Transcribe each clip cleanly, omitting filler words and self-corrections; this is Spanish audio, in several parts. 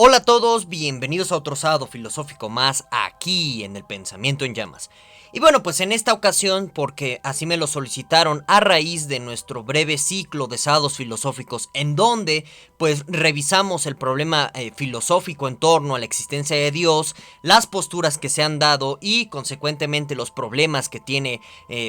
Hola a todos, bienvenidos a otro sábado filosófico más aquí en el Pensamiento en Llamas. Y bueno, pues en esta ocasión, porque así me lo solicitaron a raíz de nuestro breve ciclo de sábados filosóficos, en donde pues revisamos el problema filosófico en torno a la existencia de Dios, las posturas que se han dado y consecuentemente los problemas que tiene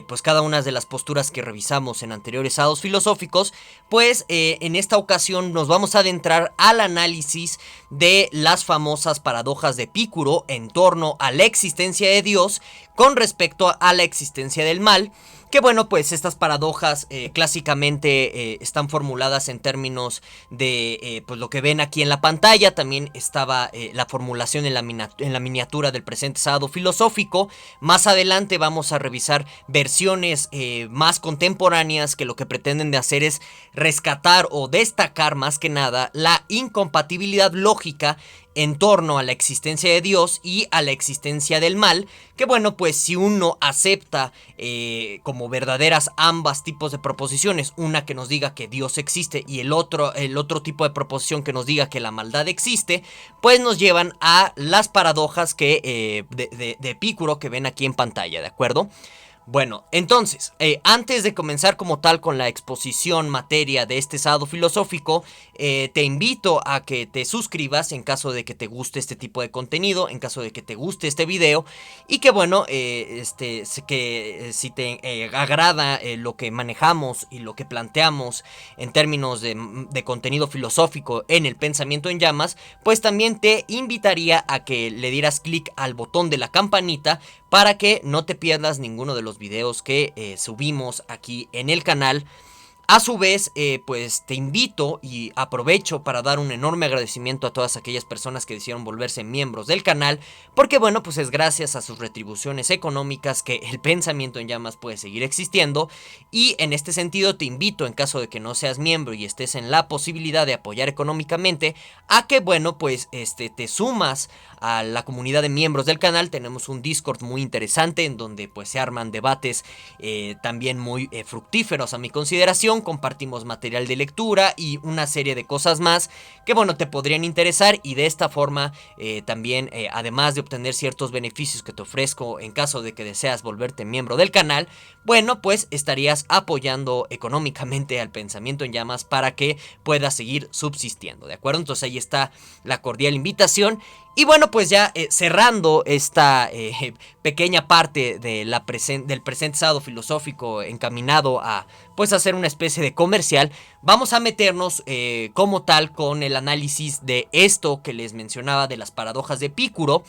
pues cada una de las posturas que revisamos en anteriores sábados filosóficos, pues en esta ocasión nos vamos a adentrar al análisis de las famosas paradojas de Epicuro en torno a la existencia de Dios con respecto a la existencia del mal. Que bueno, pues estas paradojas clásicamente están formuladas en términos de pues lo que ven aquí en la pantalla. También estaba la formulación en la miniatura del presente sábado filosófico. Más adelante vamos a revisar versiones más contemporáneas que lo que pretenden de hacer es rescatar o destacar más que nada la incompatibilidad lógica en torno a la existencia de Dios y a la existencia del mal, que bueno, pues si uno acepta como verdaderas ambas tipos de proposiciones, una que nos diga que Dios existe y el otro tipo de proposición que nos diga que la maldad existe, pues nos llevan a las paradojas que de Epicuro que ven aquí en pantalla, ¿de acuerdo? Bueno, entonces, antes de comenzar como tal con la exposición materia de este sábado filosófico, te invito a que te suscribas en caso de que te guste este tipo de contenido, en caso de que te guste este video, y que bueno, si te agrada lo que manejamos y lo que planteamos en términos de contenido filosófico en el Pensamiento en Llamas, pues también te invitaría a que le dieras clic al botón de la campanita para que no te pierdas ninguno de los videos que subimos aquí en el canal. A su vez, pues te invito y aprovecho para dar un enorme agradecimiento a todas aquellas personas que decidieron volverse miembros del canal, porque bueno, pues es gracias a sus retribuciones económicas que el Pensamiento en Llamas puede seguir existiendo. Y en este sentido te invito, en caso de que no seas miembro y estés en la posibilidad de apoyar económicamente, a que bueno, pues te sumas a la comunidad de miembros del canal. Tenemos un Discord muy interesante en donde pues se arman debates también muy fructíferos a mi consideración. Compartimos material de lectura y una serie de cosas más que bueno te podrían interesar, y de esta forma también además de obtener ciertos beneficios que te ofrezco en caso de que deseas volverte miembro del canal, bueno pues estarías apoyando económicamente al Pensamiento en Llamas para que pueda seguir subsistiendo, ¿de acuerdo? Entonces ahí está la cordial invitación. Y bueno, pues ya cerrando esta pequeña parte de del presente sábado filosófico encaminado a pues hacer una especie de comercial, vamos a meternos como tal con el análisis de esto que les mencionaba de las paradojas de Epicuro,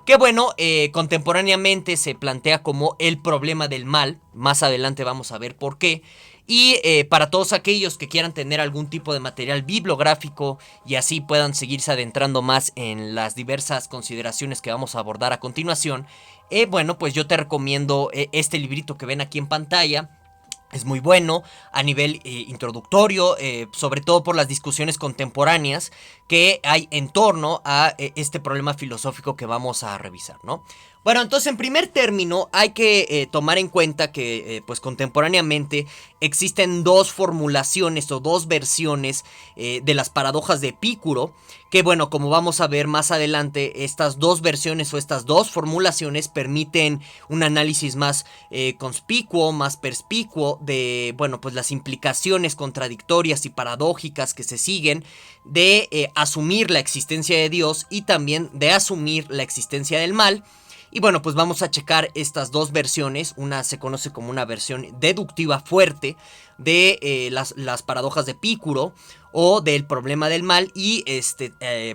que bueno, contemporáneamente se plantea como el problema del mal. Más adelante vamos a ver por qué. Y para todos aquellos que quieran tener algún tipo de material bibliográfico y así puedan seguirse adentrando más en las diversas consideraciones que vamos a abordar a continuación, bueno, pues yo te recomiendo este librito que ven aquí en pantalla. Es muy bueno a nivel introductorio, sobre todo por las discusiones contemporáneas que hay en torno a este problema filosófico que vamos a revisar, ¿no? Bueno, entonces en primer término hay que tomar en cuenta que pues contemporáneamente existen dos formulaciones o dos versiones de las paradojas de Epicuro, que bueno, como vamos a ver más adelante, estas dos versiones o estas dos formulaciones permiten un análisis más conspicuo, más perspicuo de, bueno, pues las implicaciones contradictorias y paradójicas que se siguen de asumir la existencia de Dios y también de asumir la existencia del mal. Y bueno, pues vamos a checar estas dos versiones. Una se conoce como una versión deductiva fuerte de las paradojas de Epicuro o del problema del mal, y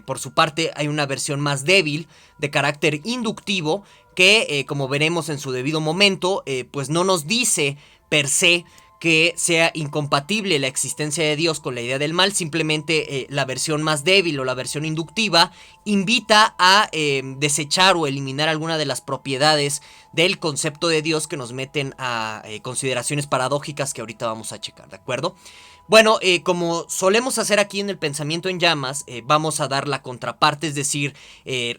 por su parte hay una versión más débil de carácter inductivo que como veremos en su debido momento pues no nos dice per se que sea incompatible la existencia de Dios con la idea del mal. Simplemente la versión más débil o la versión inductiva invita a desechar o eliminar alguna de las propiedades del concepto de Dios que nos meten a consideraciones paradójicas que ahorita vamos a checar, ¿de acuerdo? Bueno, como solemos hacer aquí en el Pensamiento en Llamas, vamos a dar la contraparte, es decir,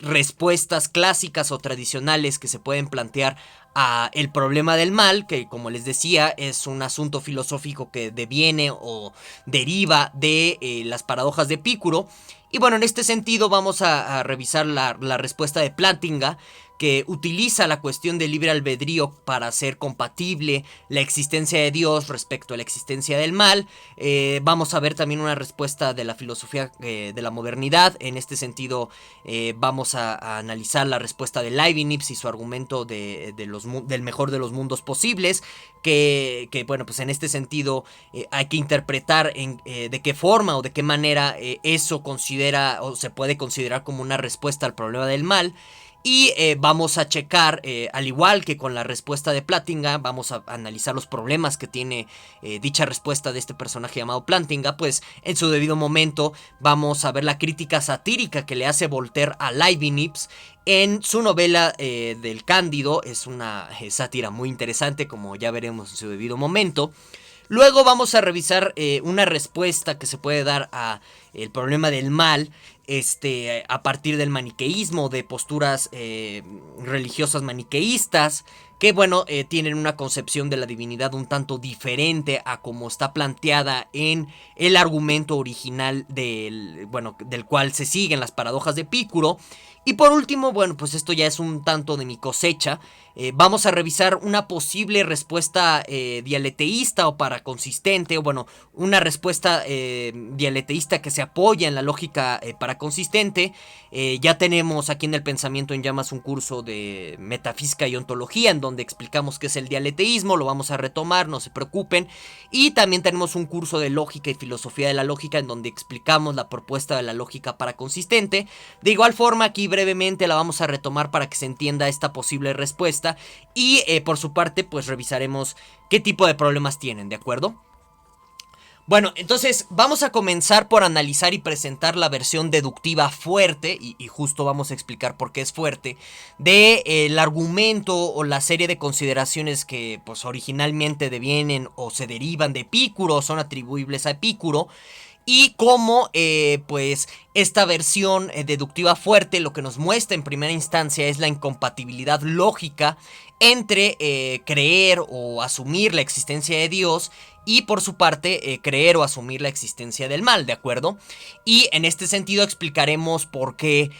respuestas clásicas o tradicionales que se pueden plantear a el problema del mal, que como les decía es un asunto filosófico que deviene o deriva de las paradojas de Epicuro. Y bueno, en este sentido vamos a revisar la respuesta de Plantinga, que utiliza la cuestión del libre albedrío para hacer compatible la existencia de Dios respecto a la existencia del mal. Vamos a ver también una respuesta de la filosofía de la modernidad. En este sentido vamos a analizar la respuesta de Leibniz y su argumento del mejor de los mundos posibles, que bueno, pues en este sentido hay que interpretar de qué forma o de qué manera eso considera o se puede considerar como una respuesta al problema del mal. Y vamos a checar, al igual que con la respuesta de Plantinga, vamos a analizar los problemas que tiene dicha respuesta de este personaje llamado Plantinga. Pues en su debido momento vamos a ver la crítica satírica que le hace Voltaire a Leibniz en su novela del Cándido. Es una sátira muy interesante, como ya veremos en su debido momento. Luego vamos a revisar una respuesta que se puede dar a el problema del mal, a partir del maniqueísmo, de posturas religiosas maniqueístas, que bueno, tienen una concepción de la divinidad un tanto diferente a como está planteada en el argumento original del cual se siguen las paradojas de Epicuro. Y por último, bueno, pues esto ya es un tanto de mi cosecha. Vamos a revisar una posible respuesta dialeteísta o paraconsistente, o bueno, una respuesta dialeteísta que se apoya en la lógica paraconsistente. Ya tenemos aquí en el Pensamiento en Llamas un curso de metafísica y ontología en donde explicamos qué es el dialeteísmo, lo vamos a retomar, no se preocupen. Y también tenemos un curso de lógica y filosofía de la lógica en donde explicamos la propuesta de la lógica paraconsistente. De igual forma, aquí brevemente la vamos a retomar para que se entienda esta posible respuesta. Y por su parte, pues revisaremos qué tipo de problemas tienen, ¿de acuerdo? Bueno, entonces vamos a comenzar por analizar y presentar la versión deductiva fuerte, y justo vamos a explicar por qué es fuerte, del argumento o la serie de consideraciones que pues originalmente devienen o se derivan de Epicuro, son atribuibles a Epicuro. Y cómo, pues, esta versión deductiva fuerte lo que nos muestra en primera instancia es la incompatibilidad lógica entre creer o asumir la existencia de Dios y por su parte creer o asumir la existencia del mal, ¿de acuerdo? Y en este sentido explicaremos por qué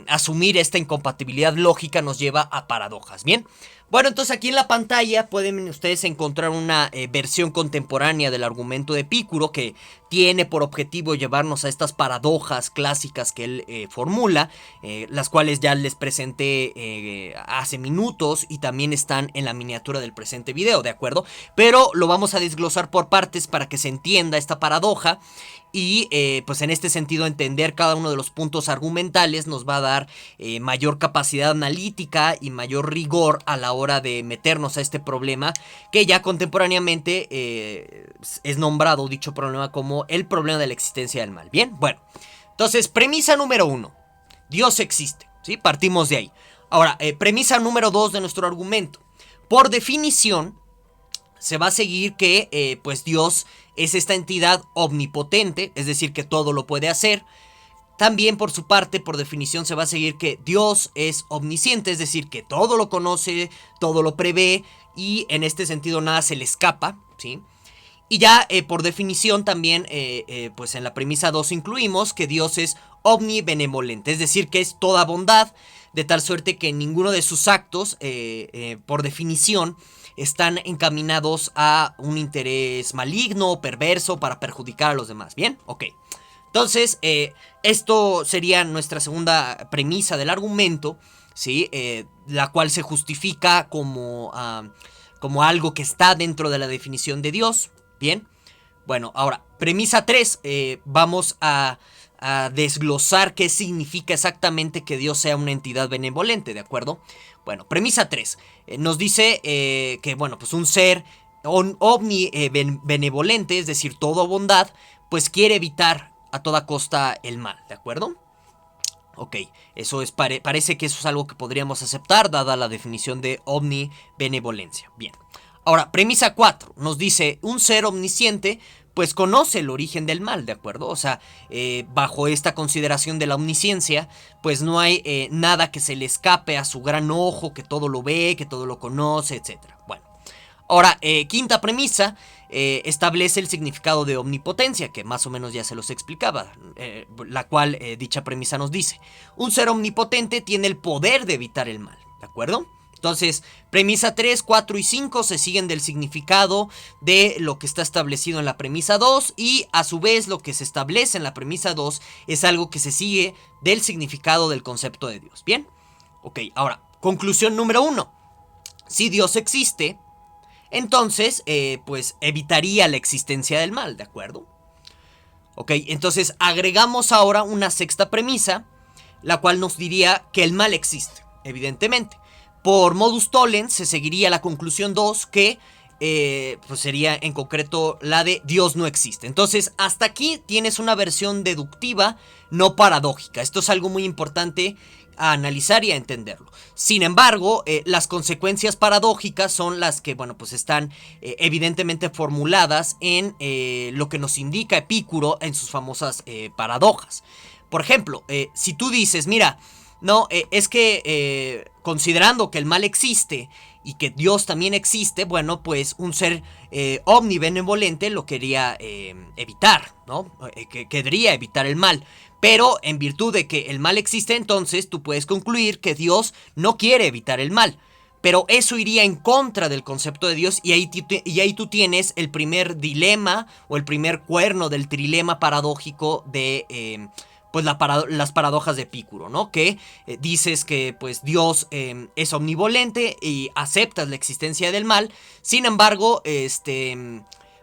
asumir esta incompatibilidad lógica nos lleva a paradojas, ¿bien? Bueno, entonces aquí en la pantalla pueden ustedes encontrar una versión contemporánea del argumento de Epicuro que tiene por objetivo llevarnos a estas paradojas clásicas que él formula, las cuales ya les presenté hace minutos y también están en la miniatura del presente video, ¿de acuerdo? Pero lo vamos a desglosar por partes para que se entienda esta paradoja. Y pues en este sentido entender cada uno de los puntos argumentales nos va a dar mayor capacidad analítica y mayor rigor a la hora de meternos a este problema que ya contemporáneamente es nombrado dicho problema como el problema de la existencia del mal. Bien, bueno, entonces premisa número 1, Dios existe, ¿sí? Partimos de ahí. Ahora, premisa número 2 de nuestro argumento, por definición se va a seguir que pues Dios es esta entidad omnipotente, es decir, que todo lo puede hacer. También por su parte, por definición, se va a seguir que Dios es omnisciente, es decir, que todo lo conoce, todo lo prevé y en este sentido nada se le escapa, ¿sí? Y ya por definición también, pues en la premisa 2 incluimos que Dios es omnibenevolente, es decir, que es toda bondad, de tal suerte que ninguno de sus actos, por definición, están encaminados a un interés maligno o perverso para perjudicar a los demás. ¿Bien? Ok. Entonces, esto sería nuestra segunda premisa del argumento, ¿sí? La cual se justifica como algo que está dentro de la definición de Dios. ¿Bien? Bueno, ahora, premisa 3, vamos a desglosar qué significa exactamente que Dios sea una entidad benevolente, ¿de acuerdo? Bueno, premisa 3, nos dice que, bueno, pues un ser benevolente, es decir, todo bondad, pues quiere evitar a toda costa el mal, ¿de acuerdo? Ok, eso es parece que eso es algo que podríamos aceptar, dada la definición de omnibenevolencia. Bien, ahora, premisa 4, nos dice un ser omnisciente, pues conoce el origen del mal, ¿de acuerdo? O sea, bajo esta consideración de la omnisciencia, pues no hay nada que se le escape a su gran ojo, que todo lo ve, que todo lo conoce, etc. Bueno, ahora, quinta premisa, establece el significado de omnipotencia, que más o menos ya se los explicaba, la cual dicha premisa nos dice: un ser omnipotente tiene el poder de evitar el mal, ¿de acuerdo? Entonces, premisa 3, 4 y 5 se siguen del significado de lo que está establecido en la premisa 2, y a su vez lo que se establece en la premisa 2 es algo que se sigue del significado del concepto de Dios. ¿Bien? Ok, ahora, conclusión número 1. Si Dios existe, entonces, pues evitaría la existencia del mal, ¿de acuerdo? Ok, entonces agregamos ahora una sexta premisa, la cual nos diría que el mal existe, evidentemente. Por modus tollens se seguiría la conclusión 2, que pues sería en concreto la de Dios no existe. Entonces, hasta aquí tienes una versión deductiva, no paradójica. Esto es algo muy importante a analizar y a entenderlo. Sin embargo, las consecuencias paradójicas son las que, bueno, pues están evidentemente formuladas en lo que nos indica Epicuro en sus famosas paradojas. Por ejemplo, si tú dices, mira, no, es que considerando que el mal existe y que Dios también existe, bueno, pues un ser omnibenevolente lo quería evitar, ¿no? Querría evitar el mal. Pero en virtud de que el mal existe, entonces tú puedes concluir que Dios no quiere evitar el mal. Pero eso iría en contra del concepto de Dios, y ahí tú tienes el primer dilema o el primer cuerno del trilema paradójico de pues las paradojas de Epicuro, ¿no? Que dices que pues Dios es omnivolente y aceptas la existencia del mal. Sin embargo,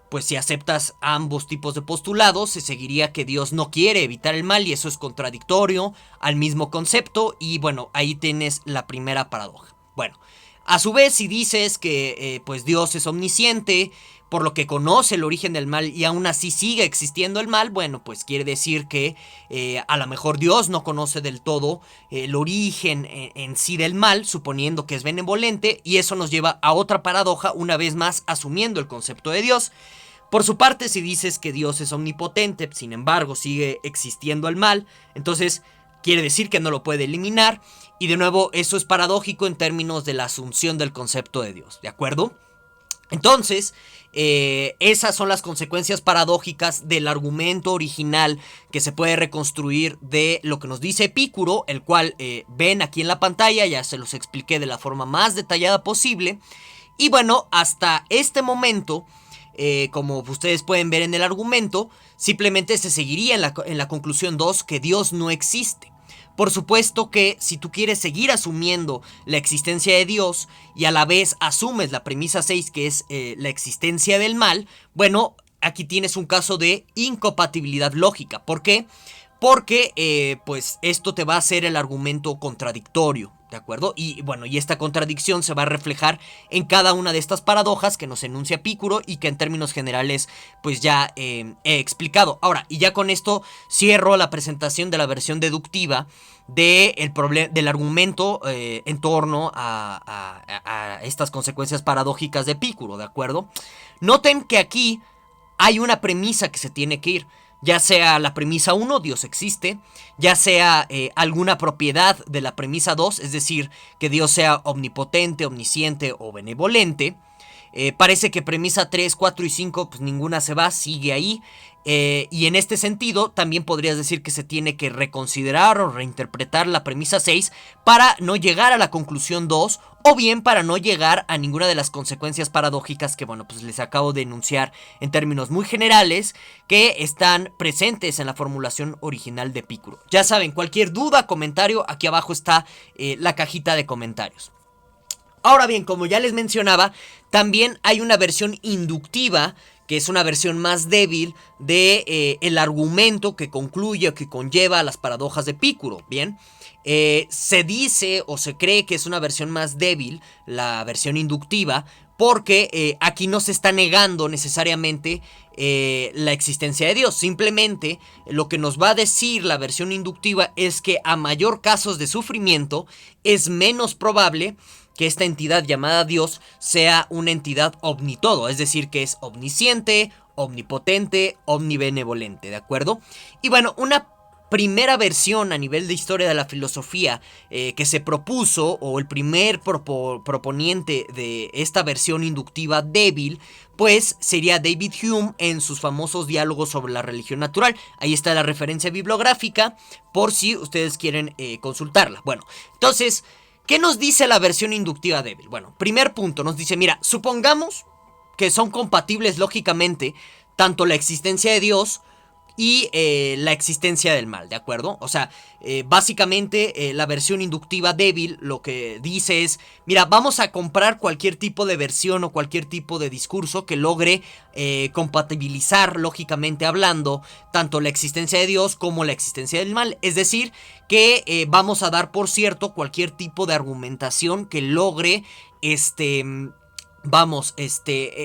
pues si aceptas ambos tipos de postulados, se seguiría que Dios no quiere evitar el mal, y eso es contradictorio al mismo concepto. Y bueno, ahí tienes la primera paradoja. Bueno, a su vez, si dices que pues Dios es omnisciente, por lo que conoce el origen del mal y aún así sigue existiendo el mal, bueno, pues quiere decir que a lo mejor Dios no conoce del todo el origen en sí del mal, suponiendo que es benevolente, y eso nos lleva a otra paradoja, una vez más asumiendo el concepto de Dios. Por su parte, si dices que Dios es omnipotente, sin embargo sigue existiendo el mal, entonces quiere decir que no lo puede eliminar, y de nuevo eso es paradójico en términos de la asunción del concepto de Dios, ¿de acuerdo? Entonces, esas son las consecuencias paradójicas del argumento original que se puede reconstruir de lo que nos dice Epicuro, el cual ven aquí en la pantalla, ya se los expliqué de la forma más detallada posible. Y bueno, hasta este momento, como ustedes pueden ver en el argumento, simplemente se seguiría en la conclusión 2 que Dios no existe. Por supuesto que si tú quieres seguir asumiendo la existencia de Dios y a la vez asumes la premisa 6, que es la existencia del mal, bueno, aquí tienes un caso de incompatibilidad lógica. ¿Por qué? Porque pues esto te va a hacer el argumento contradictorio, ¿de acuerdo? Y bueno, y esta contradicción se va a reflejar en cada una de estas paradojas que nos enuncia Epicuro y que en términos generales pues ya he explicado. Ahora, y ya con esto cierro la presentación de la versión deductiva del argumento en torno a estas consecuencias paradójicas de Epicuro, ¿de acuerdo? Noten que aquí hay una premisa que se tiene que ir. Ya sea la premisa 1, Dios existe, ya sea alguna propiedad de la premisa 2, es decir, que Dios sea omnipotente, omnisciente o benevolente. Parece que premisa 3, 4 y 5, pues ninguna se va, sigue ahí. Y en este sentido, también podrías decir que se tiene que reconsiderar o reinterpretar la premisa 6 para no llegar a la conclusión 2, o bien para no llegar a ninguna de las consecuencias paradójicas que, bueno, pues les acabo de enunciar en términos muy generales, que están presentes en la formulación original de Epicuro. Ya saben, cualquier duda, comentario, aquí abajo está la cajita de comentarios. Ahora bien, como ya les mencionaba, también hay una versión inductiva, que es una versión más débil de el argumento que concluye o que conlleva a las paradojas de Epicuro, ¿bien? Se dice o se cree que es una versión más débil, la versión inductiva, porque aquí no se está negando necesariamente la existencia de Dios. Simplemente lo que nos va a decir la versión inductiva es que a mayor casos de sufrimiento es menos probable que esta entidad llamada Dios sea una entidad omnitodo, es decir, que es omnisciente, omnipotente, omnibenevolente, ¿de acuerdo? Y bueno, una primera versión a nivel de historia de la filosofía que se propuso, o el primer proponiente de esta versión inductiva débil, pues sería David Hume en sus famosos diálogos sobre la religión natural. Ahí está la referencia bibliográfica por si ustedes quieren consultarla. Bueno, entonces, ¿qué nos dice la versión inductiva débil? Bueno, primer punto, nos dice, mira, supongamos que son compatibles lógicamente tanto la existencia de Dios y la existencia del mal, ¿de acuerdo? O sea, básicamente la versión inductiva débil lo que dice es, mira, vamos a comprar cualquier tipo de versión o cualquier tipo de discurso que logre compatibilizar, lógicamente hablando, tanto la existencia de Dios como la existencia del mal. Es decir, que vamos a dar por cierto cualquier tipo de argumentación que logre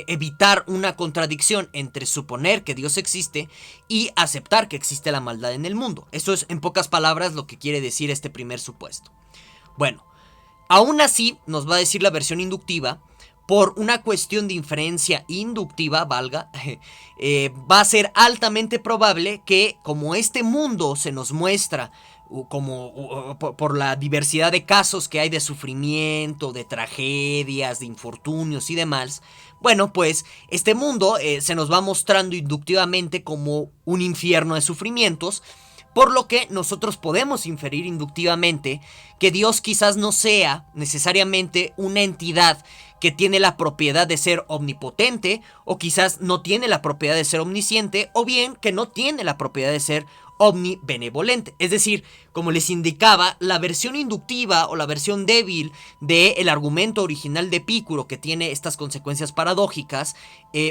evitar una contradicción entre suponer que Dios existe y aceptar que existe la maldad en el mundo. Eso es, en pocas palabras, lo que quiere decir este primer supuesto. Bueno, aún así, nos va a decir la versión inductiva, por una cuestión de inferencia inductiva, valga, va a ser altamente probable que, como este mundo se nos muestra por la diversidad de casos que hay de sufrimiento, de tragedias, de infortunios y demás, bueno, pues este mundo se nos va mostrando inductivamente como un infierno de sufrimientos, por lo que nosotros podemos inferir inductivamente que Dios quizás no sea necesariamente una entidad que tiene la propiedad de ser omnipotente, o quizás no tiene la propiedad de ser omnisciente, o bien que no tiene la propiedad de ser omnibenevolente. Es decir, como les indicaba, la versión inductiva o la versión débil del argumento original de Epicuro, que tiene estas consecuencias paradójicas,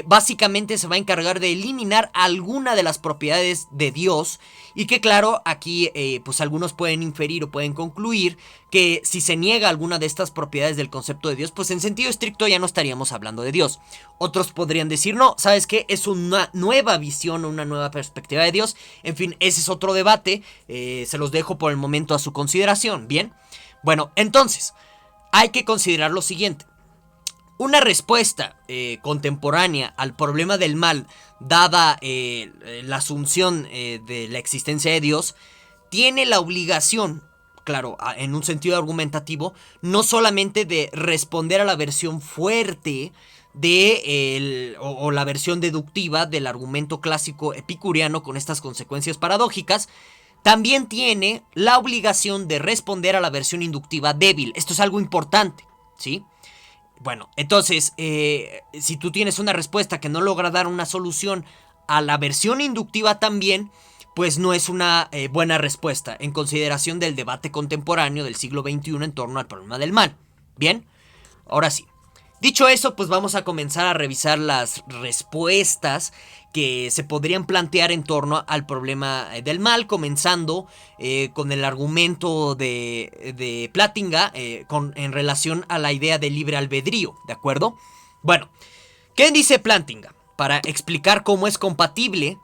básicamente se va a encargar de eliminar alguna de las propiedades de Dios, y que claro, aquí pues algunos pueden inferir o pueden concluir que si se niega alguna de estas propiedades del concepto de Dios, pues en sentido estricto ya no estaríamos hablando de Dios. Otros podrían decir, no, ¿sabes qué? Es una nueva visión, una nueva perspectiva de Dios. En fin, ese es otro debate, se los dejo por el momento a su consideración, ¿bien? Bueno, entonces, hay que considerar lo siguiente. Una respuesta contemporánea al problema del mal, dada la asunción de la existencia de Dios, tiene la obligación, claro, en un sentido argumentativo, no solamente de responder a la versión fuerte o la versión deductiva del argumento clásico epicuriano con estas consecuencias paradójicas, también tiene la obligación de responder a la versión inductiva débil. Esto es algo importante, ¿sí? Bueno, entonces, si tú tienes una respuesta que no logra dar una solución a la versión inductiva también, pues no es una buena respuesta en consideración del debate contemporáneo del siglo XXI en torno al problema del mal. Bien, ahora sí. Dicho eso, pues vamos a comenzar a revisar las respuestas que se podrían plantear en torno al problema del mal, comenzando con el argumento de Plantinga en relación a la idea del libre albedrío, ¿de acuerdo? Bueno, ¿qué dice Plantinga? Para explicar cómo es compatible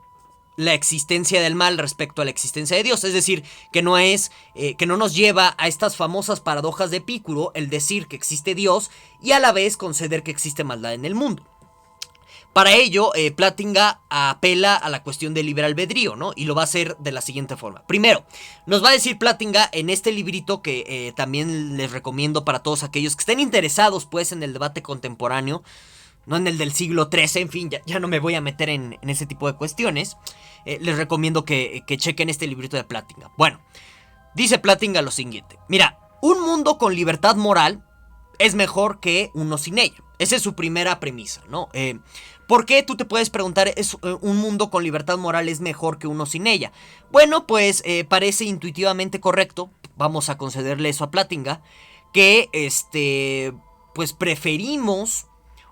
la existencia del mal respecto a la existencia de Dios, es decir, que no nos lleva a estas famosas paradojas de Epicuro, el decir que existe Dios y a la vez conceder que existe maldad en el mundo. Para ello, Plantinga apela a la cuestión del libre albedrío, ¿no? Y lo va a hacer de la siguiente forma. Primero, nos va a decir Plantinga en este librito que también les recomiendo para todos aquellos que estén interesados, pues, en el debate contemporáneo, no en el del siglo XIII, en fin, ya no me voy a meter en ese tipo de cuestiones. Les recomiendo que chequen este librito de Plantinga. Bueno, dice Plantinga lo siguiente. Mira, un mundo con libertad moral es mejor que uno sin ella. Esa es su primera premisa, ¿no? ¿Por qué? Tú te puedes preguntar, ¿es un mundo con libertad moral es mejor que uno sin ella? Bueno, pues parece intuitivamente correcto, vamos a concederle eso a Plantinga, que pues preferimos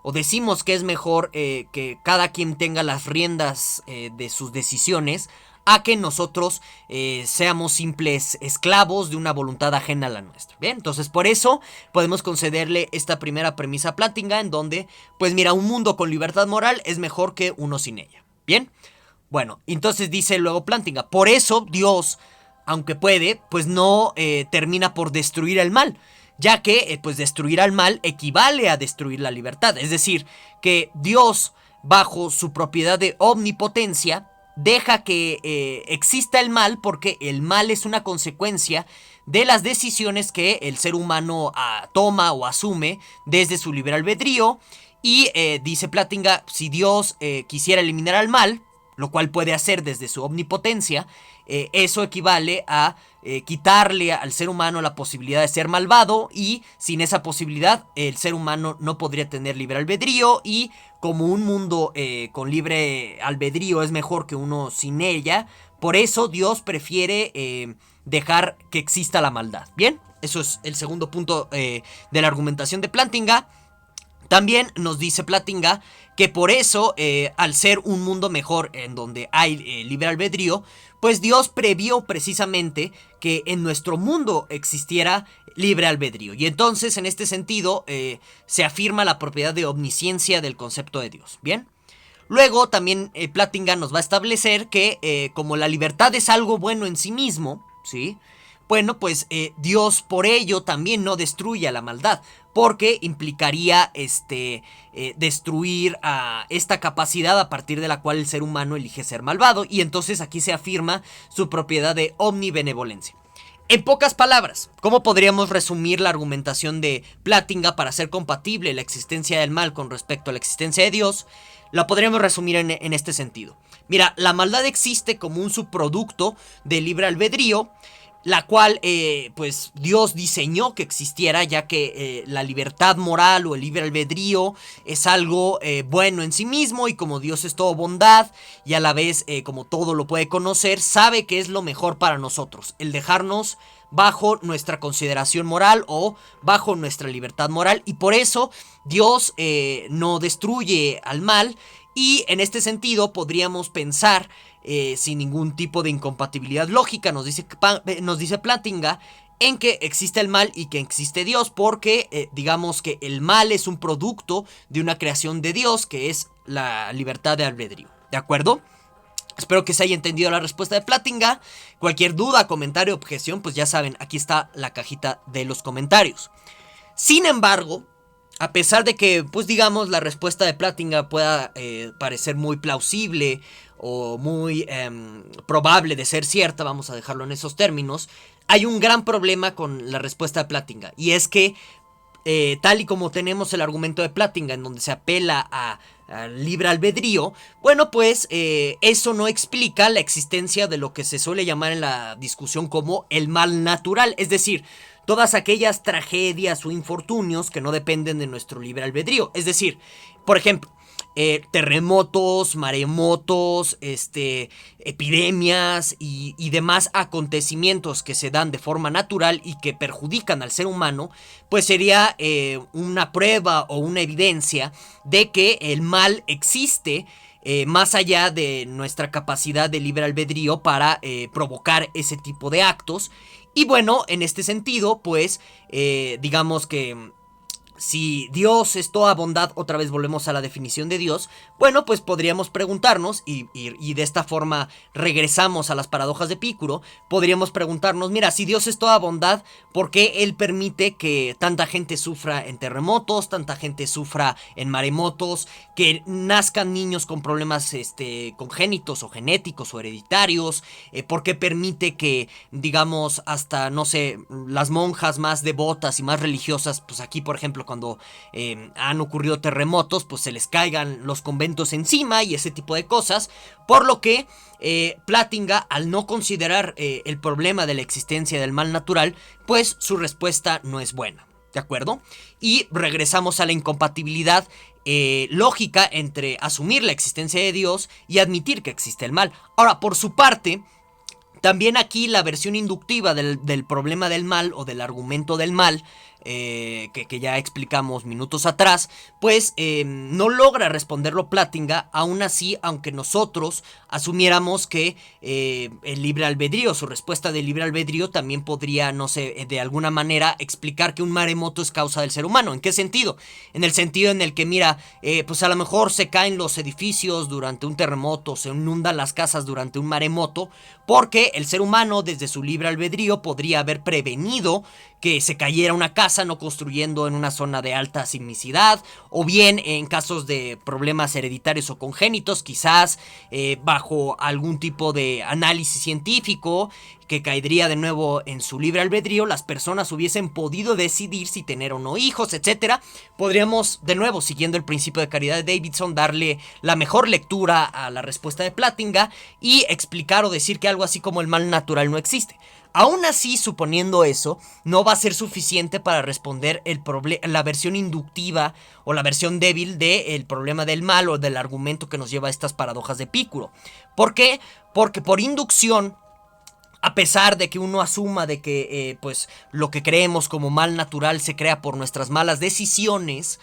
o decimos que es mejor que cada quien tenga las riendas de sus decisiones a que nosotros seamos simples esclavos de una voluntad ajena a la nuestra. Bien, entonces por eso podemos concederle esta primera premisa a Plantinga, en donde, pues mira, un mundo con libertad moral es mejor que uno sin ella. Bien, bueno, entonces dice luego Plantinga, por eso Dios, aunque puede, pues no termina por destruir el mal, ya que pues destruir al mal equivale a destruir la libertad. Es decir, que Dios, bajo su propiedad de omnipotencia, deja que exista el mal porque el mal es una consecuencia de las decisiones que el ser humano toma o asume desde su libre albedrío. Y dice Plantinga, si Dios quisiera eliminar al mal, lo cual puede hacer desde su omnipotencia, eso equivale a quitarle al ser humano la posibilidad de ser malvado, y sin esa posibilidad el ser humano no podría tener libre albedrío, y como un mundo con libre albedrío es mejor que uno sin ella, por eso Dios prefiere dejar que exista la maldad. Bien, eso es el segundo punto de la argumentación de Plantinga. También nos dice Plantinga que por eso, al ser un mundo mejor en donde hay libre albedrío, pues Dios previó precisamente que en nuestro mundo existiera libre albedrío. Y entonces, en este sentido, se afirma la propiedad de omnisciencia del concepto de Dios. Bien. Luego también Plantinga nos va a establecer que como la libertad es algo bueno en sí mismo, ¿sí? Bueno, pues Dios por ello también no destruye a la maldad, porque implicaría destruir a esta capacidad a partir de la cual el ser humano elige ser malvado, y entonces aquí se afirma su propiedad de omnibenevolencia. En pocas palabras, ¿cómo podríamos resumir la argumentación de Plantinga para hacer compatible la existencia del mal con respecto a la existencia de Dios? La podríamos resumir en este sentido. Mira, la maldad existe como un subproducto del libre albedrío, la cual pues Dios diseñó que existiera, ya que la libertad moral o el libre albedrío es algo bueno en sí mismo, y como Dios es todo bondad y a la vez como todo lo puede conocer, sabe que es lo mejor para nosotros, el dejarnos bajo nuestra consideración moral o bajo nuestra libertad moral, y por eso Dios no destruye al mal. Y en este sentido podríamos pensar, sin ningún tipo de incompatibilidad lógica, nos dice Plantinga, en que existe el mal y que existe Dios, porque digamos que el mal es un producto de una creación de Dios, que es la libertad de albedrío. ¿De acuerdo? Espero que se haya entendido la respuesta de Plantinga. Cualquier duda, comentario, objeción, pues ya saben, aquí está la cajita de los comentarios. Sin embargo, a pesar de que, pues digamos, la respuesta de Plantinga pueda parecer muy plausible o muy probable de ser cierta, vamos a dejarlo en esos términos, hay un gran problema con la respuesta de Plantinga, y es que tal y como tenemos el argumento de Plantinga, en donde se apela al libre albedrío, bueno, pues eso no explica la existencia de lo que se suele llamar en la discusión como el mal natural, es decir, todas aquellas tragedias o infortunios que no dependen de nuestro libre albedrío. Es decir, por ejemplo, terremotos, maremotos, epidemias y demás acontecimientos que se dan de forma natural y que perjudican al ser humano, pues sería una prueba o una evidencia de que el mal existe, más allá de nuestra capacidad de libre albedrío para provocar ese tipo de actos. Y bueno, en este sentido, pues, digamos que si Dios es toda bondad, otra vez volvemos a la definición de Dios, bueno, pues podríamos preguntarnos, y de esta forma regresamos a las paradojas de Epicuro, podríamos preguntarnos, mira, si Dios es toda bondad, ¿por qué Él permite que tanta gente sufra en terremotos, tanta gente sufra en maremotos, que nazcan niños con problemas congénitos o genéticos o hereditarios? ¿Por qué permite que, digamos, hasta, no sé, las monjas más devotas y más religiosas, pues aquí, por ejemplo, cuando han ocurrido terremotos, pues se les caigan los conventos encima y ese tipo de cosas? Por lo que Plantinga, al no considerar el problema de la existencia del mal natural, pues su respuesta no es buena, ¿de acuerdo? Y regresamos a la incompatibilidad lógica entre asumir la existencia de Dios y admitir que existe el mal. Ahora, por su parte, también aquí la versión inductiva del problema del mal o del argumento del mal, que ya explicamos minutos atrás, pues no logra responderlo Plantinga. Aún así, aunque nosotros asumiéramos que el libre albedrío, su respuesta del libre albedrío también podría, no sé, de alguna manera explicar que un maremoto es causa del ser humano. ¿En qué sentido? En el sentido en el que, mira, pues a lo mejor se caen los edificios durante un terremoto, se inundan las casas durante un maremoto, porque el ser humano desde su libre albedrío podría haber prevenido que se cayera una casa no construyendo en una zona de alta sismicidad, o bien en casos de problemas hereditarios o congénitos, quizás bajo algún tipo de análisis científico que caería de nuevo en su libre albedrío, las personas hubiesen podido decidir si tener o no hijos, etcétera. Podríamos, de nuevo, siguiendo el principio de caridad de Davidson, darle la mejor lectura a la respuesta de Plantinga y explicar o decir que algo así como el mal natural no existe. Aún así, suponiendo eso, no va a ser suficiente para responder la versión inductiva o la versión débil del problema del mal o del argumento que nos lleva a estas paradojas de Epicuro. ¿Por qué? Porque por inducción, a pesar de que uno asuma de que pues lo que creemos como mal natural se crea por nuestras malas decisiones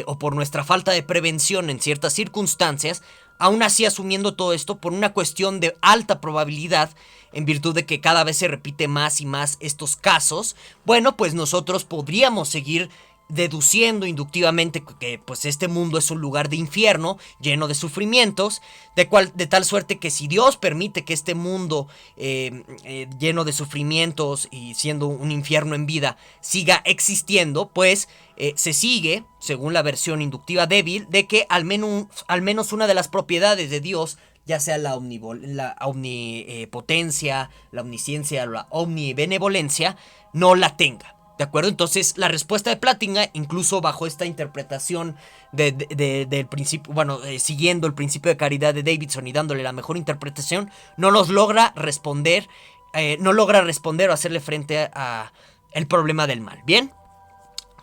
o por nuestra falta de prevención en ciertas circunstancias, aún así asumiendo todo esto por una cuestión de alta probabilidad, en virtud de que cada vez se repite más y más estos casos, bueno, pues nosotros podríamos seguir deduciendo inductivamente que pues este mundo es un lugar de infierno lleno de sufrimientos, de tal suerte que si Dios permite que este mundo lleno de sufrimientos y siendo un infierno en vida siga existiendo, pues se sigue, según la versión inductiva débil, de que al menos una de las propiedades de Dios, ya sea la omnipotencia, la omnisciencia, la omnibenevolencia, no la tenga. ¿De acuerdo? Entonces, la respuesta de Plantinga, incluso bajo esta interpretación del principio, bueno, siguiendo el principio de caridad de Davidson y dándole la mejor interpretación, no logra responder o hacerle frente a el problema del mal. ¿Bien?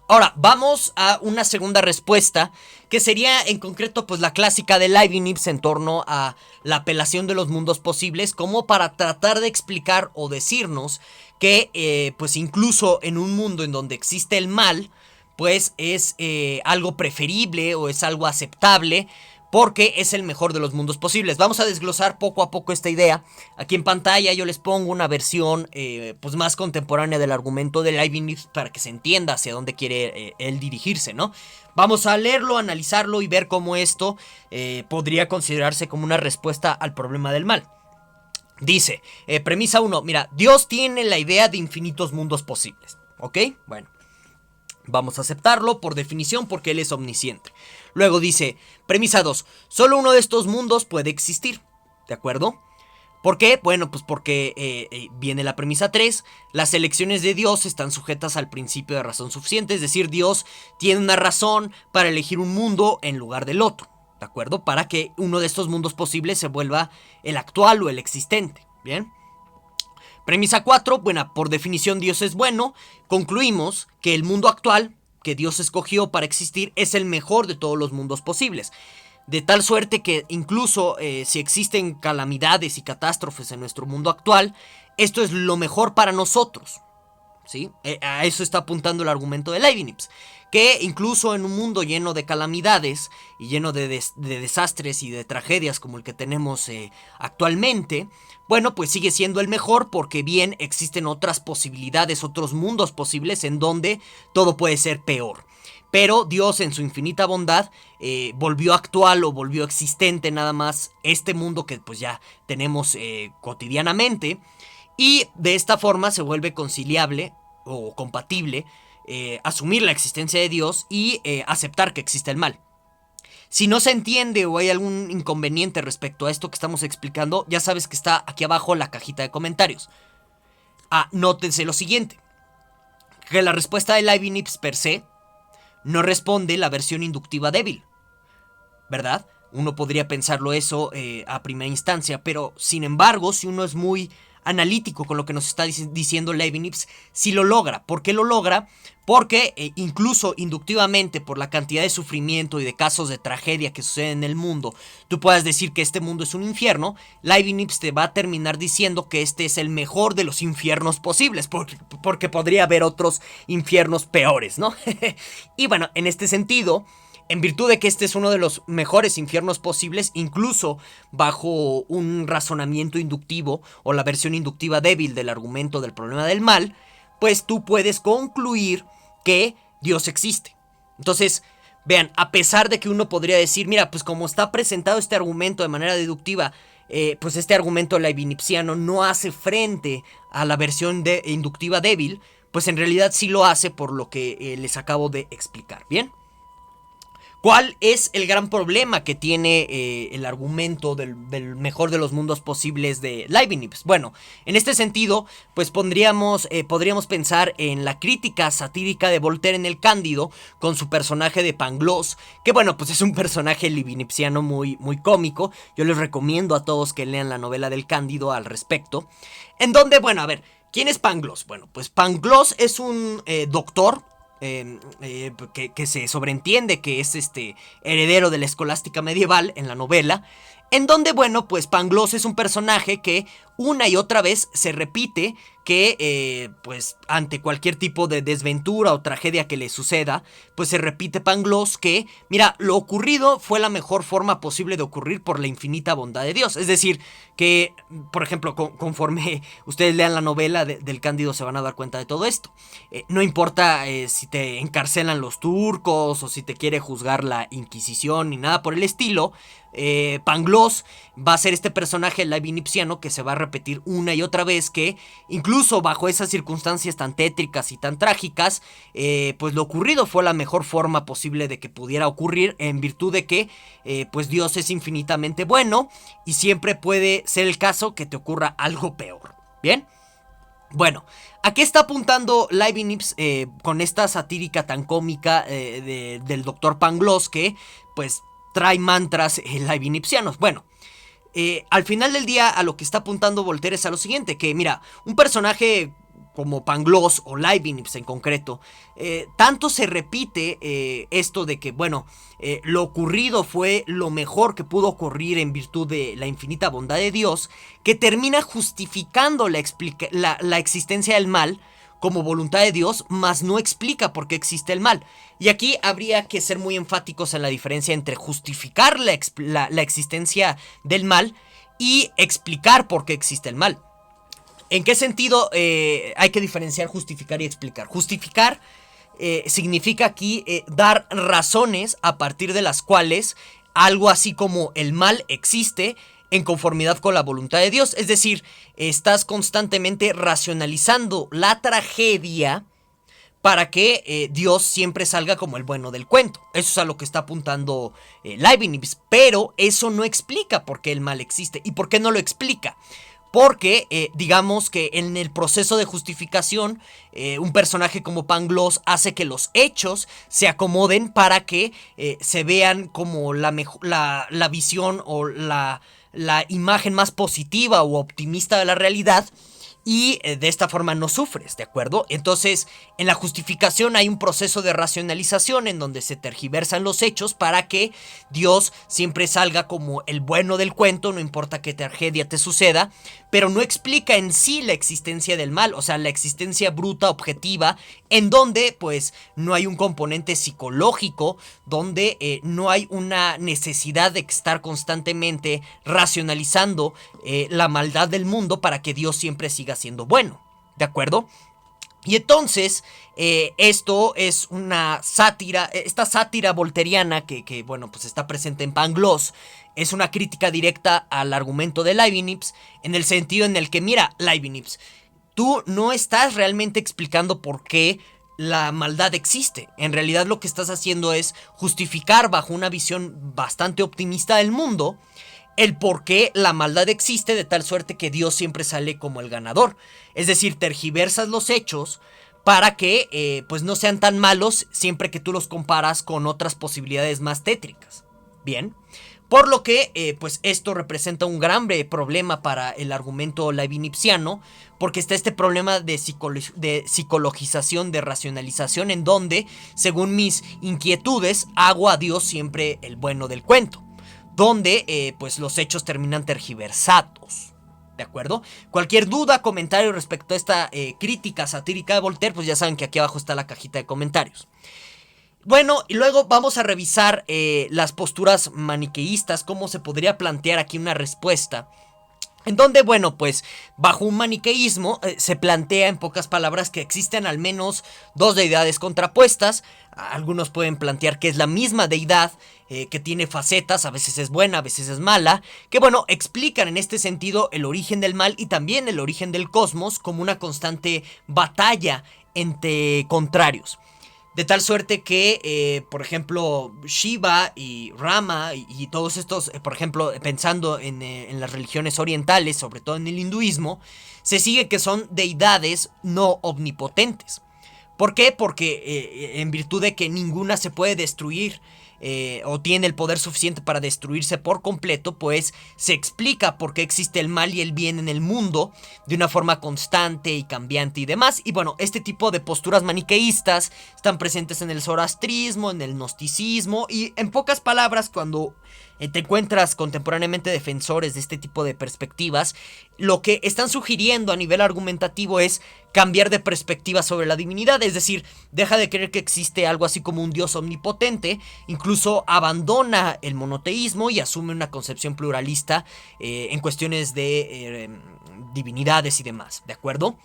Ahora, vamos a una segunda respuesta, que sería en concreto pues la clásica de Leibniz en torno a la apelación de los mundos posibles, como para tratar de explicar o decirnos que pues incluso en un mundo en donde existe el mal, pues es algo preferible o es algo aceptable, porque es el mejor de los mundos posibles. Vamos a desglosar poco a poco esta idea. Aquí en pantalla yo les pongo una versión pues más contemporánea del argumento de Leibniz para que se entienda hacia dónde quiere él dirigirse, ¿no? Vamos a leerlo, analizarlo y ver cómo esto podría considerarse como una respuesta al problema del mal. Dice, premisa 1, mira, Dios tiene la idea de infinitos mundos posibles, ¿ok? Bueno, vamos a aceptarlo por definición porque él es omnisciente. Luego dice, premisa 2, solo uno de estos mundos puede existir, ¿de acuerdo? ¿Por qué? Bueno, pues porque viene la premisa 3, las elecciones de Dios están sujetas al principio de razón suficiente, es decir, Dios tiene una razón para elegir un mundo en lugar del otro, ¿de acuerdo? Para que uno de estos mundos posibles se vuelva el actual o el existente, ¿bien? Premisa 4, bueno, por definición Dios es bueno, concluimos que el mundo actual que Dios escogió para existir es el mejor de todos los mundos posibles. De tal suerte que incluso si existen calamidades y catástrofes en nuestro mundo actual, esto es lo mejor para nosotros, ¿sí? A eso está apuntando el argumento de Leibniz, que incluso en un mundo lleno de calamidades y lleno de desastres y de tragedias como el que tenemos actualmente, bueno, pues sigue siendo el mejor porque bien existen otras posibilidades, otros mundos posibles en donde todo puede ser peor. Pero Dios en su infinita bondad volvió actual o volvió existente nada más este mundo que pues ya tenemos cotidianamente, y de esta forma se vuelve conciliable o compatible asumir la existencia de Dios y aceptar que existe el mal. Si no se entiende o hay algún inconveniente respecto a esto que estamos explicando, ya sabes que está aquí abajo la cajita de comentarios. Nótense lo siguiente, que la respuesta de Leibniz per se no responde la versión inductiva débil, ¿verdad? Uno podría pensarlo eso a primera instancia, pero sin embargo, si uno es muy analítico con lo que nos está diciendo Leibniz, sí lo logra. ¿Por qué lo logra? Porque incluso inductivamente, por la cantidad de sufrimiento y de casos de tragedia que suceden en el mundo, tú puedas decir que este mundo es un infierno, Leibniz te va a terminar diciendo que este es el mejor de los infiernos posibles, porque podría haber otros infiernos peores, ¿no? Y bueno, en este sentido, en virtud de que este es uno de los mejores infiernos posibles, incluso bajo un razonamiento inductivo o la versión inductiva débil del argumento del problema del mal, pues tú puedes concluir que Dios existe. Entonces, vean, a pesar de que uno podría decir, mira, pues como está presentado este argumento de manera deductiva, pues este argumento leibniziano no hace frente a la versión inductiva débil, pues en realidad sí lo hace por lo que les acabo de explicar. Bien. ¿Cuál es el gran problema que tiene el argumento del mejor de los mundos posibles de Leibniz? Bueno, en este sentido, pues podríamos pensar en la crítica satírica de Voltaire en El Cándido, con su personaje de Pangloss, que bueno, pues es un personaje leibniziano muy, muy cómico. Yo les recomiendo a todos que lean la novela del Cándido al respecto. En donde, bueno, a ver, ¿quién es Pangloss? Bueno, pues Pangloss es un doctor, que se sobreentiende que es heredero de la escolástica medieval en la novela, en donde, bueno, pues Pangloss es un personaje que una y otra vez se repite, que pues ante cualquier tipo de desventura o tragedia que le suceda, pues se repite Pangloss que, mira, lo ocurrido fue la mejor forma posible de ocurrir por la infinita bondad de Dios. Es decir, que, por ejemplo, conforme ustedes lean la novela del Cándido se van a dar cuenta de todo esto. No importa si te encarcelan los turcos o si te quiere juzgar la Inquisición ni nada por el estilo, Pangloss va a ser este personaje leibniziano que se va a repetir una y otra vez, que incluso bajo esas circunstancias tan tétricas y tan trágicas, pues lo ocurrido fue la mejor forma posible de que pudiera ocurrir, en virtud de que pues Dios es infinitamente bueno y siempre puede ser el caso que te ocurra algo peor. Bien. Bueno, ¿a qué está apuntando Leibniz con esta satírica tan cómica del doctor Pangloss, que pues trae mantras leibnizianos? Bueno, al final del día a lo que está apuntando Voltaire es a lo siguiente, que mira, un personaje como Pangloss o Leibniz en concreto, tanto se repite esto de que, bueno, lo ocurrido fue lo mejor que pudo ocurrir en virtud de la infinita bondad de Dios, que termina justificando la existencia del mal como voluntad de Dios, mas no explica por qué existe el mal. Y aquí habría que ser muy enfáticos en la diferencia entre justificar la existencia del mal y explicar por qué existe el mal. ¿En qué sentido hay que diferenciar justificar y explicar? Justificar significa aquí dar razones a partir de las cuales algo así como el mal existe en conformidad con la voluntad de Dios. Es decir, estás constantemente racionalizando la tragedia para que Dios siempre salga como el bueno del cuento. Eso es a lo que está apuntando Leibniz. Pero eso no explica por qué el mal existe. ¿Y por qué no lo explica? Porque digamos que en el proceso de justificación, un personaje como Pangloss hace que los hechos se acomoden para que se vean como la visión o la imagen más positiva o optimista de la realidad. Y de esta forma no sufres, ¿de acuerdo? Entonces, en la justificación hay un proceso de racionalización en donde se tergiversan los hechos para que Dios siempre salga como el bueno del cuento, no importa qué tragedia te suceda, pero no explica en sí la existencia del mal, o sea, la existencia bruta, objetiva, en donde pues no hay un componente psicológico, donde no hay una necesidad de estar constantemente racionalizando la maldad del mundo para que Dios siempre siga siendo bueno, ¿de acuerdo? Y entonces, esto es una sátira, esta sátira volteriana que bueno, pues está presente en Pangloss, es una crítica directa al argumento de Leibniz, en el sentido en el que, mira, Leibniz, tú no estás realmente explicando por qué la maldad existe. En realidad lo que estás haciendo es justificar bajo una visión bastante optimista del mundo el por qué la maldad existe, de tal suerte que Dios siempre sale como el ganador. Es decir, tergiversas los hechos para que pues no sean tan malos siempre que tú los comparas con otras posibilidades más tétricas. Bien, por lo que pues esto representa un gran problema para el argumento leibniziano, porque está este problema de psicologización, de racionalización, en donde, según mis inquietudes, hago a Dios siempre el bueno del cuento, donde pues los hechos terminan tergiversados, ¿de acuerdo? Cualquier duda, comentario respecto a esta crítica satírica de Voltaire, pues ya saben que aquí abajo está la cajita de comentarios. Bueno, y luego vamos a revisar las posturas maniqueístas, cómo se podría plantear aquí una respuesta. En donde, bueno, pues bajo un maniqueísmo se plantea en pocas palabras que existen al menos dos deidades contrapuestas. Algunos pueden plantear que es la misma deidad, que tiene facetas, a veces es buena, a veces es mala, que bueno, explican en este sentido el origen del mal y también el origen del cosmos como una constante batalla entre contrarios. De tal suerte que, por ejemplo, Shiva y Rama y todos estos, por ejemplo, pensando en las religiones orientales, sobre todo en el hinduismo, se sigue que son deidades no omnipotentes. ¿Por qué? Porque en virtud de que ninguna se puede destruir o tiene el poder suficiente para destruirse por completo, pues se explica por qué existe el mal y el bien en el mundo de una forma constante y cambiante y demás. Y bueno, este tipo de posturas maniqueístas están presentes en el zoroastrismo, en el gnosticismo, y en pocas palabras, cuando te encuentras contemporáneamente defensores de este tipo de perspectivas, lo que están sugiriendo a nivel argumentativo es cambiar de perspectiva sobre la divinidad, es decir, deja de creer que existe algo así como un Dios omnipotente, incluso abandona el monoteísmo y asume una concepción pluralista en cuestiones de divinidades y demás, ¿de acuerdo?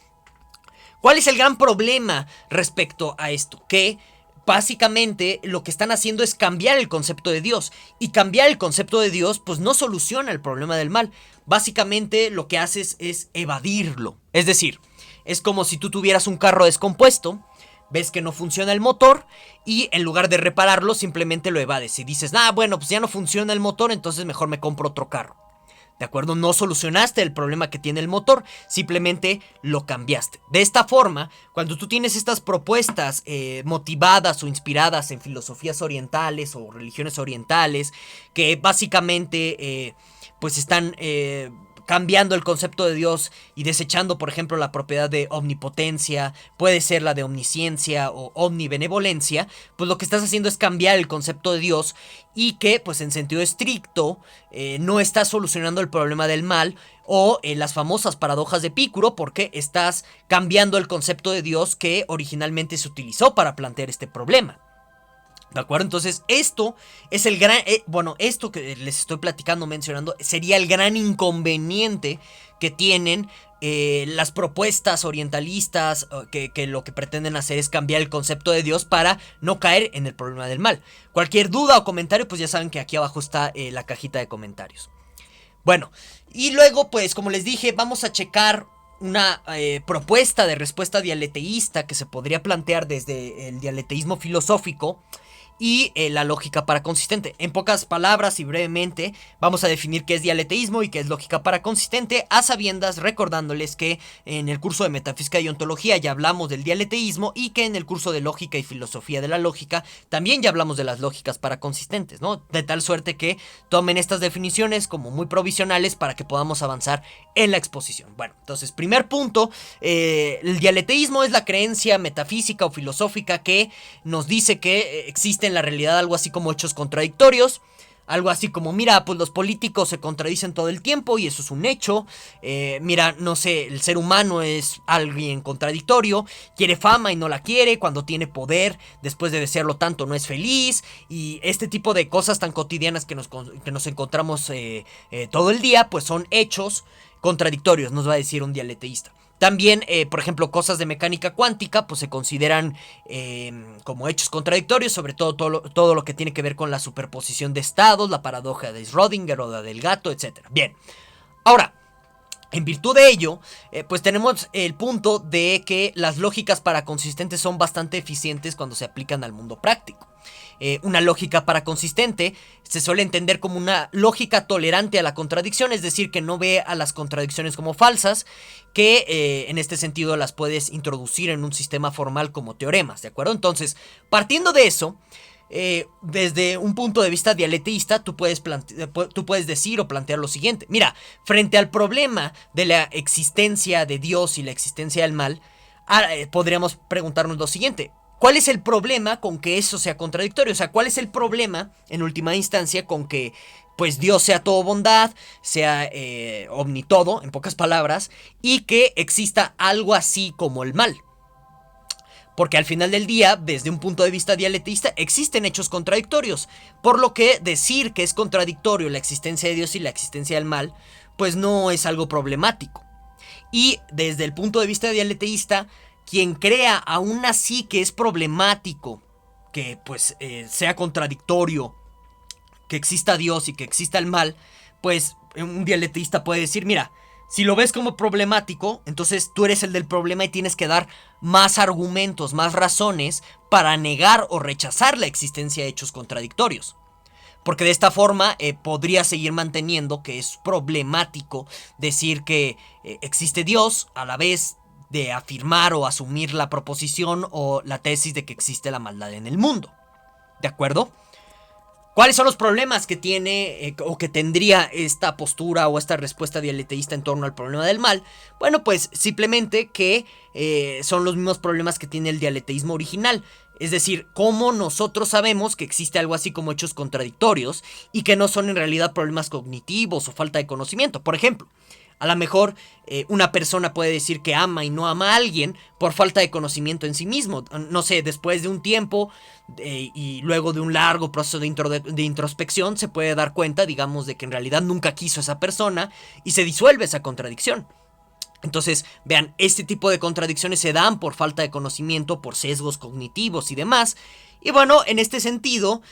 ¿Cuál es el gran problema respecto a esto? Que básicamente lo que están haciendo es cambiar el concepto de Dios. Y cambiar el concepto de Dios pues no soluciona el problema del mal. Básicamente lo que haces es evadirlo. Es decir, es como si tú tuvieras un carro descompuesto, ves que no funciona el motor y en lugar de repararlo simplemente lo evades. Y dices, bueno, pues ya no funciona el motor, entonces mejor me compro otro carro. ¿De acuerdo? No solucionaste el problema que tiene el motor, simplemente lo cambiaste. De esta forma, cuando tú tienes estas propuestas motivadas o inspiradas en filosofías orientales o religiones orientales, que básicamente pues están cambiando el concepto de Dios y desechando, por ejemplo, la propiedad de omnipotencia, puede ser la de omnisciencia o omnibenevolencia, pues lo que estás haciendo es cambiar el concepto de Dios y que, pues en sentido estricto, no estás solucionando el problema del mal o las famosas paradojas de Epicuro, porque estás cambiando el concepto de Dios que originalmente se utilizó para plantear este problema. ¿De acuerdo? Entonces esto es el gran... esto que les estoy platicando, mencionando, sería el gran inconveniente que tienen las propuestas orientalistas que lo que pretenden hacer es cambiar el concepto de Dios para no caer en el problema del mal. Cualquier duda o comentario, pues ya saben que aquí abajo está la cajita de comentarios. Bueno, y luego pues como les dije, vamos a checar una propuesta de respuesta dialeteísta que se podría plantear desde el dialeteísmo filosófico y la lógica paraconsistente. En pocas palabras y brevemente vamos a definir qué es dialeteísmo y qué es lógica paraconsistente, a sabiendas recordándoles que en el curso de metafísica y ontología ya hablamos del dialeteísmo y que en el curso de lógica y filosofía de la lógica también ya hablamos de las lógicas paraconsistentes, ¿no? De tal suerte que tomen estas definiciones como muy provisionales para que podamos avanzar en la exposición. Bueno, entonces, primer punto, el dialeteísmo es la creencia metafísica o filosófica que nos dice que existen en la realidad algo así como hechos contradictorios, algo así como, mira, pues los políticos se contradicen todo el tiempo y eso es un hecho, mira, no sé, el ser humano es alguien contradictorio, quiere fama y no la quiere, cuando tiene poder, después de desearlo tanto no es feliz, y este tipo de cosas tan cotidianas que nos encontramos todo el día, pues son hechos contradictorios, nos va a decir un dialeteísta. También, por ejemplo, cosas de mecánica cuántica, pues se consideran como hechos contradictorios, sobre todo lo que tiene que ver con la superposición de estados, la paradoja de Schrödinger o la del gato, etc. Bien, ahora, en virtud de ello, pues tenemos el punto de que las lógicas paraconsistentes son bastante eficientes cuando se aplican al mundo práctico. Una lógica paraconsistente se suele entender como una lógica tolerante a la contradicción, es decir, que no ve a las contradicciones como falsas, que en este sentido las puedes introducir en un sistema formal como teoremas, ¿de acuerdo? Entonces, partiendo de eso, desde un punto de vista dialeteísta, tú puedes decir o plantear lo siguiente. Mira, frente al problema de la existencia de Dios y la existencia del mal, podríamos preguntarnos lo siguiente. ¿Cuál es el problema con que eso sea contradictorio? O sea, ¿cuál es el problema, en última instancia, con que pues Dios sea todo bondad, sea omnitodo, en pocas palabras, y que exista algo así como el mal? Porque al final del día, desde un punto de vista dialeteísta, existen hechos contradictorios. Por lo que decir que es contradictorio la existencia de Dios y la existencia del mal, pues no es algo problemático. Y desde el punto de vista dialeteísta, quien crea aún así que es problemático, que pues sea contradictorio, que exista Dios y que exista el mal, pues un dialeteísta puede decir, mira, Si lo ves como problemático, entonces tú eres el del problema y tienes que dar más argumentos, más razones para negar o rechazar la existencia de hechos contradictorios. Porque de esta forma podría seguir manteniendo que es problemático decir que existe Dios a la vez de afirmar o asumir la proposición o la tesis de que existe la maldad en el mundo. ¿De acuerdo? ¿Cuáles son los problemas que tiene o que tendría esta postura o esta respuesta dialeteísta en torno al problema del mal? Bueno, pues simplemente que son los mismos problemas que tiene el dialeteísmo original. Es decir, cómo nosotros sabemos que existe algo así como hechos contradictorios y que no son en realidad problemas cognitivos o falta de conocimiento. Por ejemplo, a lo mejor una persona puede decir que ama y no ama a alguien por falta de conocimiento en sí mismo. No sé, después de un tiempo y luego de un largo proceso de introspección se puede dar cuenta, digamos, de que en realidad nunca quiso a esa persona y se disuelve esa contradicción. Entonces, vean, este tipo de contradicciones se dan por falta de conocimiento, por sesgos cognitivos y demás. Y bueno, en este sentido,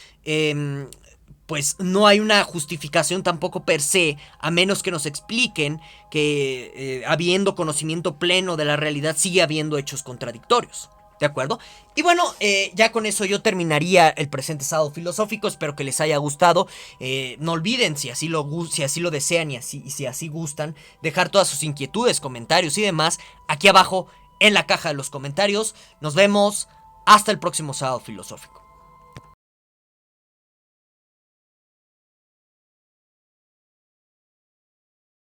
pues no hay una justificación tampoco per se, a menos que nos expliquen que habiendo conocimiento pleno de la realidad sigue habiendo hechos contradictorios. ¿De acuerdo? Y bueno, ya con eso yo terminaría el presente sábado filosófico. Espero que les haya gustado. No olviden, si así lo desean y si así gustan, dejar todas sus inquietudes, comentarios y demás aquí abajo en la caja de los comentarios. Nos vemos hasta el próximo sábado filosófico.